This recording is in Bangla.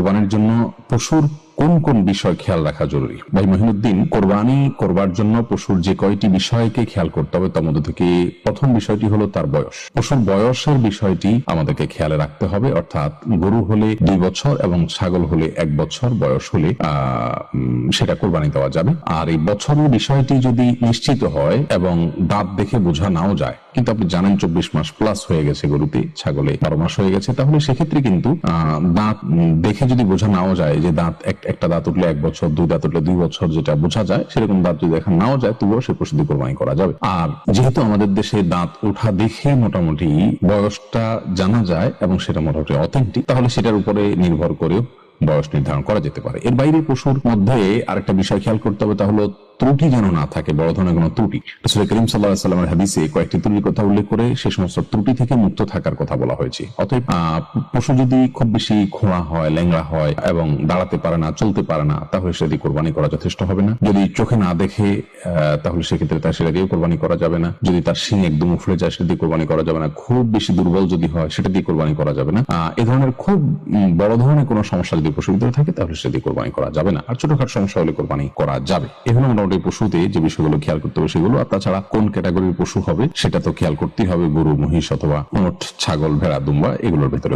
কোরবানির জন্য পশুর কোন কোন বিষয় খেয়াল রাখা জরুরি? ভাই মহিনুদ্দিন, কোরবানি করবার জন্য পশুর যে কয়টি বিষয়কে খেয়াল করতে হবে তার মধ্যে থেকে প্রথম বিষয়টি হলো তার বয়স। পশুর বয়সের বিষয়টি আমাদেরকে খেয়ালে রাখতে হবে, অর্থাৎ গরু হলে 2 বছর এবং ছাগল হলে 1 বছর বয়স হলে সেটা কোরবানি দেওয়া যাবে। আর এই বছরের বিষয়টি যদি নিশ্চিত হয় এবং দাঁত দেখে বোঝা নাও যায়, কিন্তু আপনি জানেন 24 মাস প্লাস হয়ে গেছে গরুতে, ছাগলে 12 মাস হয়ে গেছে, তাহলে সেক্ষেত্রে কিন্তু দাঁত দেখে যদি বোঝা নাও যায় যে দাঁত একটা দাঁত উঠলে 1 বছর, 2 দাঁত উঠলে 2 বছর, যেটা বোঝা যায় সেরকম দাঁত যদি দেখা নাও যায়, তবুও সে পশু দিয়ে কোরবানি করা যাবে। আর যেহেতু আমাদের দেশে দাঁত ওঠা দেখে মোটামুটি বয়সটা জানা যায় এবং সেটা মোটামুটি অথেন্টিক, তাহলে সেটার উপরে নির্ভর করেও বয়স নির্ধারণ করা যেতে পারে। এর বাইরে পশুর মধ্যে আরেকটা বিষয় খেয়াল করতে হবে, তা হলো ত্রুটি যেন না থাকে, বড় ধরনের কোনো ত্রুটি। রাসূল করিম সাল্লাল্লাহু আলাইহি ওয়াসাল্লামের হাদিসে কয়েকটি ত্রুটির কথা উল্লেখ করে সে সমস্ত ত্রুটি থেকে মুক্ত থাকার কথা বলা হয়েছে। অতএব পশু যদি খুব বেশি খোঁড়া হয়, ল্যাংড়া হয় এবং দাঁড়াতে পারে না, চলতে পারে না, তাহলে সেটি কোরবানি করা যথেষ্ট হবে না। যদি চোখে না দেখে তাহলে সেক্ষেত্রে তার সেটা দিয়ে কোরবানি করা যাবে না। যদি তার শিং একদম উফড়ে যায়, সেটা দিয়ে কোরবানি করা যাবে না। খুব বেশি দুর্বল যদি হয়, সেটা দিয়ে কোরবানি করা যাবে না। এ ধরনের খুব বড় ধরনের কোনো সমস্যা যদি পশুর ভিতরে থাকে, তাহলে সেটা দিয়ে কোরবানি করা যাবে না। আর ছোটখাটো সমস্যা হলে কোরবানি করা যাবে। এ হলো মোটামুটি পশুতে যে বিষয়গুলো খেয়াল করতে হবে সেগুলো। আর তাছাড়া কোন ক্যাটাগরির পশু হবে সেটা তো খেয়াল করতেই হবে, গরু, মহিষ অথবা উট, ছাগল, ভেড়া, দুম্বা, এগুলোর ভেতরে।